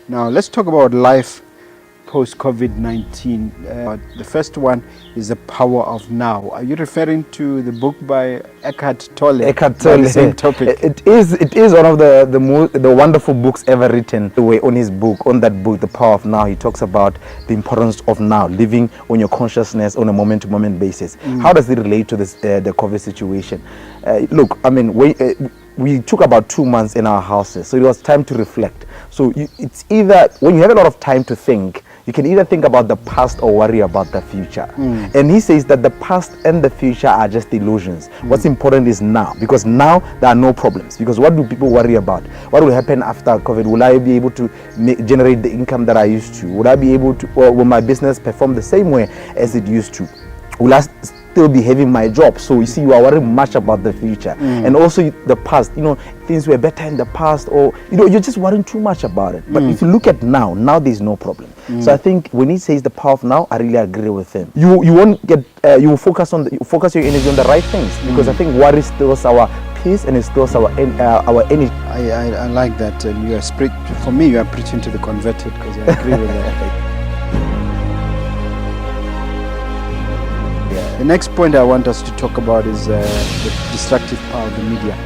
Now let's talk about life post COVID-19. The first one is the power of now. Are you referring to the book by Eckhart Tolle? Eckhart Tolle. The same topic. It is one of the wonderful books ever written. On his book, on that book, The Power of Now, he talks about the importance of now, living on your consciousness on a moment-to-moment basis. How does it relate to this the COVID situation? Look, I mean, we took about 2 months in our houses, so it was time to reflect. So it's either, when you have a lot of time to think, you can either think about the past or worry about the future. And he says that the past and the future are just illusions. What's important is now, because now there are no problems. Because what do people worry about? What will happen after COVID? Will I be able to generate the income that I used to? Would I be able to, or will my business perform the same way as it used to? Will I still be having my job? So you see, you are worrying much about the future. And also the past, things were better in the past, or you're just worrying too much about it. But if you look at now there's no problem. So I think when he says the power of now, I really agree with him. You won't get you will focus your energy on the right things, because I think worry steals our peace and it steals our energy. I like that. And for me, you are preaching to the converted, because I agree with that. The next point I want us to talk about is the destructive power of the media.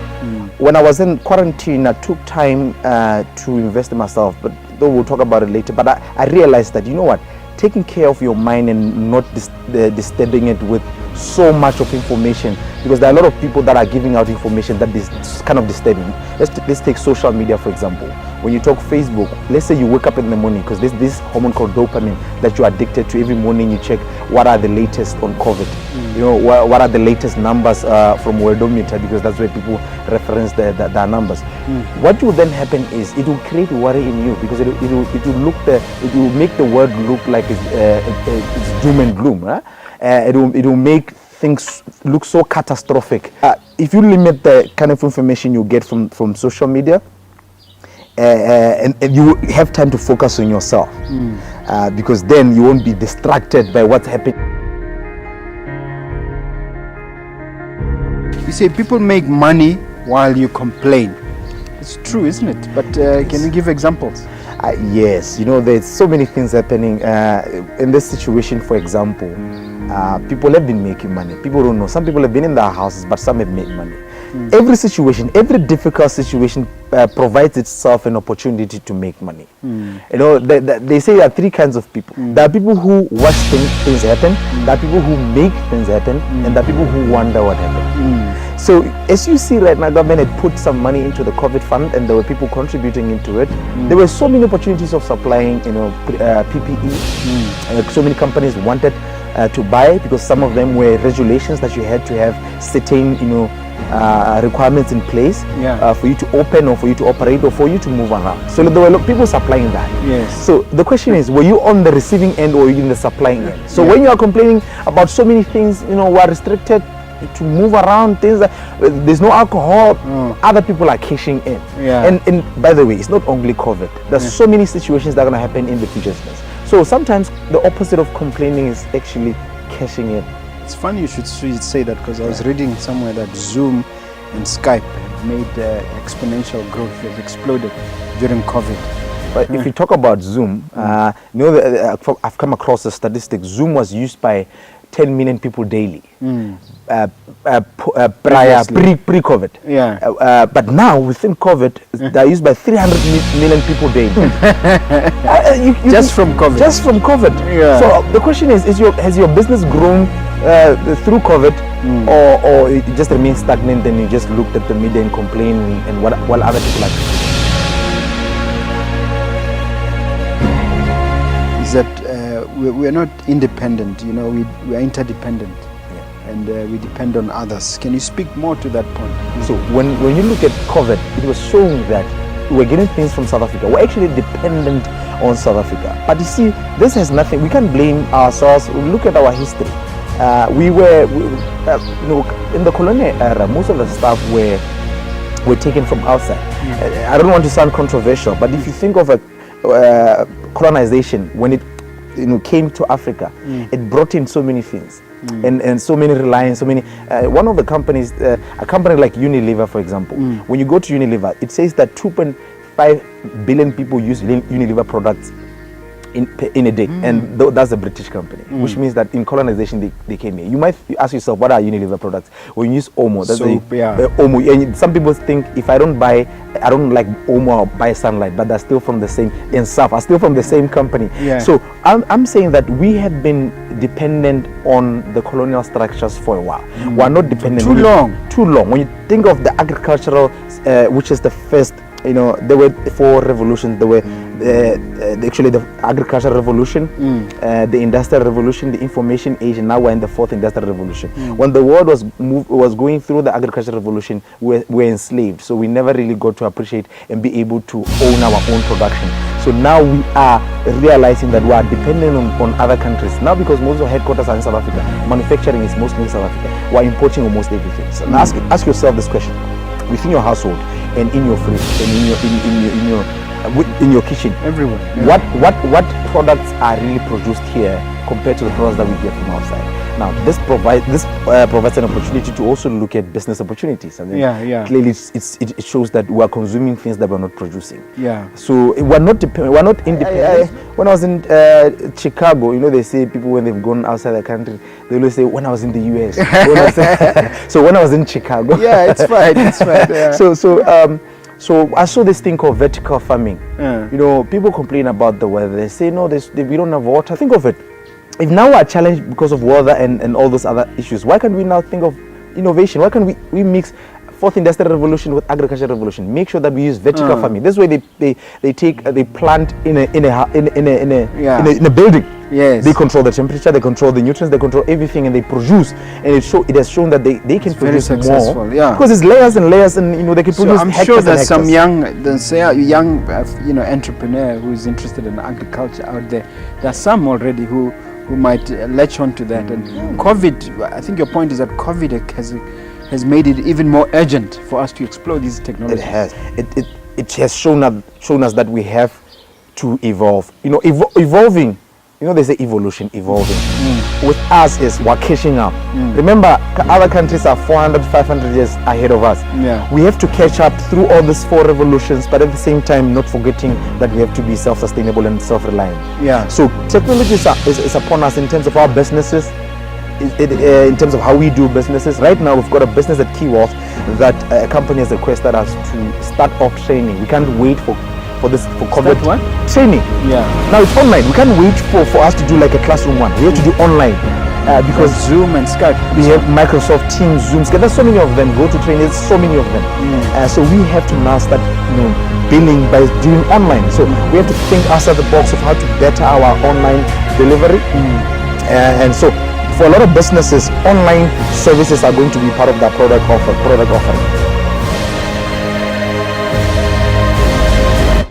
When I was in quarantine, I took time to invest in myself, but though we'll talk about it later. But I realized that, taking care of your mind and not disturbing it with so much of information, because there are a lot of people that are giving out information that is kind of disturbing. Let's take social media, for example. When you talk Facebook, let's say you wake up in the morning, because there's this hormone called dopamine that you're addicted to. Every morning you check what are the latest on COVID. What are the latest numbers from Worldometer, because that's where people reference their numbers. What will then happen is it will create worry in you, because it will make the world look like it's doom and gloom. It will make things look so catastrophic. If you limit the kind of information you get from social media, and you have time to focus on yourself, because then you won't be distracted by what's happening. You say people make money while you complain. It's true, isn't it? But can you give examples? Yes, there's so many things happening in this situation. For example, people have been making money. People don't know. Some people have been in their houses, but some have made money. Every situation, every difficult situation provides itself an opportunity to make money. They say there are three kinds of people. There are people who watch things happen, there are people who make things happen, and there are people who wonder what happened. So as you see right now, government had put some money into the COVID fund, and there were people contributing into it. There were so many opportunities of supplying, PPE. So many companies wanted to buy, because some of them were regulations that you had to have certain, requirements in place for you to open, or for you to operate, or for you to move around. So there were a lot of people supplying that. Yes. So the question is, were you on the receiving end or in the supplying end? So when you are complaining about so many things, we're restricted to move around, things that there's no alcohol, other people are cashing in. And by the way, it's not only COVID. There's so many situations that are going to happen in the future. So sometimes the opposite of complaining is actually cashing in. It's funny you should say that, because I was reading somewhere that Zoom and Skype have made exponential growth. They've exploded during COVID. But if you talk about Zoom, I've come across the statistics. Zoom was used by 10 million people daily pre-COVID. But now, within COVID, they're used by 300 million people daily. Just from COVID? Just from COVID. So the question is has your business grown through COVID, or it just remains stagnant, and you just looked at the media and complained and while other people are doing? Is that we're not independent, we are interdependent, and we depend on others. Can you speak more to that point? So when you look at COVID, it was showing that we're getting things from South Africa. We're actually dependent on South Africa. But you see, this has nothing, we can't blame ourselves. Look at our history. We were in the colonial era, most of the stuff were taken from outside. I don't want to sound controversial, but if you think of a colonization, when it came to Africa, it brought in so many things, and so many reliance, so many. One of the companies, a company like Unilever, for example, when you go to Unilever, it says that 5 billion people use Unilever products in a day, and that's a British company, which means that in colonization they came here. You might ask yourself, what are Unilever products? When you use Omo, that's Omo. And some people think if I don't like Omo or buy Sunlight, but they're still from the same, and Surf are still from the same company. So I'm saying that we have been dependent on the colonial structures for a while. We're not dependent too long. When you think of the agricultural, which is the first, there were 4 revolutions. There were actually the agricultural revolution, the industrial revolution, the information age, and now we're in the 4th industrial revolution. When the world was going through the agricultural revolution, we're enslaved, so we never really got to appreciate and be able to own our own production. So now we are realizing that we are dependent on other countries. Now, because most of our headquarters are in South Africa, manufacturing is mostly in South Africa, we're importing almost everything. So now ask yourself this question: within your household and in your fridge and in your kitchen, everywhere, what products are really produced here compared to the products that we get from outside? Now, this provides an opportunity to also look at business opportunities. I mean, clearly, it shows that we are consuming things that we're not producing. So we're not independent. When I was in Chicago, they say people, when they've gone outside the country, they always say, when I was in the US. So when I was in Chicago. It's fine. It's fine. So I saw this thing called vertical farming. People complain about the weather. They say, no, we don't have water. Think of it. If now we are challenged because of weather and all those other issues, why can't we now think of innovation? Why can't we mix 4th industrial revolution with agricultural revolution? Make sure that we use vertical farming. This way they plant in a building. They control the temperature, they control the nutrients, they control everything, and they produce. And it has shown that they can produce more. Because it's layers and layers, and they can produce. I'm sure there's some young entrepreneur who is interested in agriculture out there. There are some already who might latch on to that. And COVID, I think your point is that COVID has made it even more urgent for us to explore these technologies. It has shown us that we have to evolve. Evolving. They say evolution, evolving. With us is we're catching up. Remember, other countries are 400, 500 years ahead of us. We have to catch up through all these 4 revolutions, but at the same time, not forgetting that we have to be self-sustainable and self-reliant. So technology is upon us in terms of our businesses, in terms of how we do businesses. Right now, we've got a business at Key Wealth that a company has requested us to start off training. We can't wait for COVID training. Now it's online. We can't wait for us to do like a classroom one. We have to do online because Zoom and Skype. We have Microsoft Teams, Zoom. There's so many of them. Go to training. There's so many of them. So we have to now start billing by doing online. So we have to think outside the box of how to better our online delivery. And so for a lot of businesses, online services are going to be part of that product offering.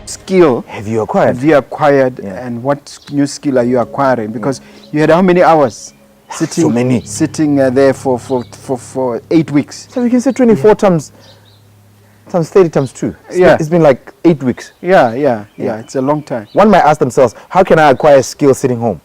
Skill have you acquired, and what new skill are you acquiring? Because you had how many hours sitting there for 8 weeks? So we can say 24 times 30 times 2. It's been like 8 weeks. It's a long time. One might ask themselves, how can I acquire skills sitting home?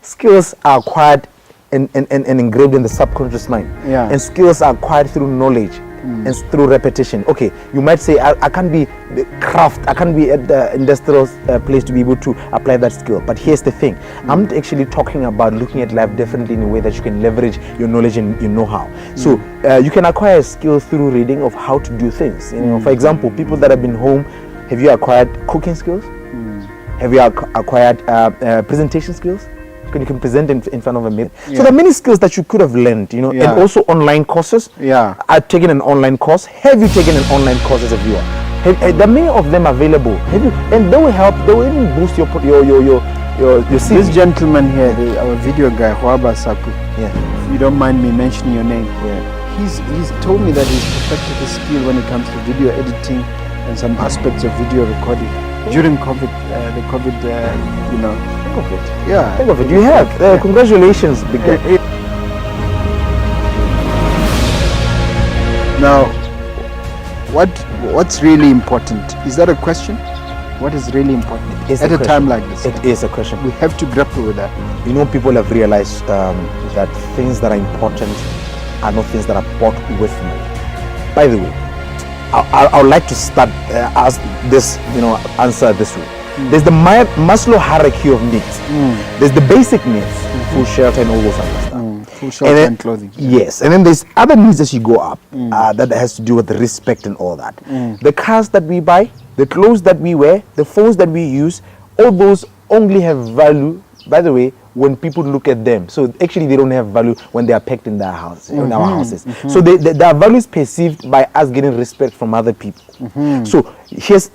Skills are acquired and engraved in the subconscious mind. And skills are acquired through knowledge and through repetition. Okay, you might say, I can't be the craft, I can't be at the industrial place to be able to apply that skill. But here's the thing, I'm actually talking about looking at life differently in a way that you can leverage your knowledge and your know-how. So you can acquire a skill through reading of how to do things. For example, people that have been home, have you acquired cooking skills? Have you acquired presentation skills? You can present in front of a mirror. So there are many skills that you could have learned, and also online courses. I've taken an online course. Have you taken an online course as a viewer? There are many of them available. And they will help. They will even boost your CV. This gentleman here, our video guy, Huaba Saku. If you don't mind me mentioning your name. He's told me that he's perfected his skill when it comes to video editing and some aspects of video recording during COVID. Think of it. Think of it. You have. Congratulations, big guy. Now, what's really important? Is that a question? What is really important at a time like this? It is a question. We have to grapple with that. People have realized that things that are important are not things that are bought with money. By the way, I would like to start ask this, answer this way. There's the Maslow hierarchy of needs. There's the basic needs, food, shelter, and all those other stuff. Food, shelter, and clothing. Yes, and then there's other needs as you go up that has to do with the respect and all that. The cars that we buy, the clothes that we wear, the phones that we use, all those only have value, by the way, when people look at them. So actually they don't have value when they are packed in their house, in our houses. So their value is perceived by us getting respect from other people. So here's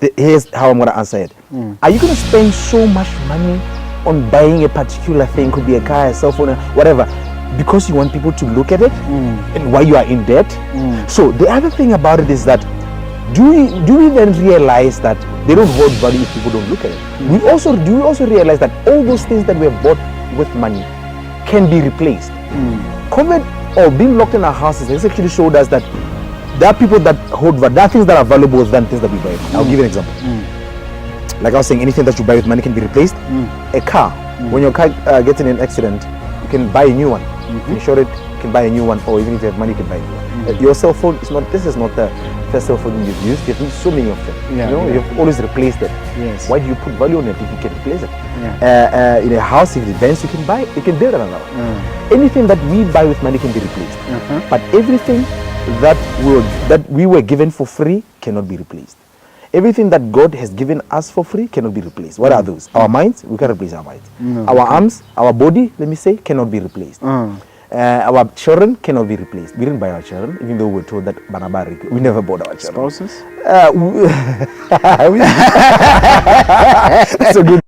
how I'm going to answer it. Are you going to spend so much money on buying a particular thing, could be a car, a cell phone, whatever, because you want people to look at it and why you are in debt? So the other thing about it is that do we then realize that they don't hold value if people don't look at it? Do we also realize that all those things that we have bought with money can be replaced? COVID or being locked in our houses has actually showed us that there are people that hold value. There are things that are valuable than things that we buy. I'll give you an example. Like I was saying, anything that you buy with money can be replaced. A car, when your car gets in an accident, you can buy a new one. You insure it, you can buy a new one, or even if you have money, you can buy a new one. Your cell phone is not. This is not the first cell phone you've used. You've used so many of them. You've always replaced it. Yes. Why do you put value on it if you can replace it? In a house, if it vents, you can build another one. Anything that we buy with money can be replaced. But everything that we were given for free cannot be replaced. Everything that God has given us for free cannot be replaced. What are those? Our minds, we can replace our minds. Our arms, our body, let me say, cannot be replaced. Our children cannot be replaced. We didn't buy our children, even though we were told that Banabari, we never bought our children. Spouses? That's a good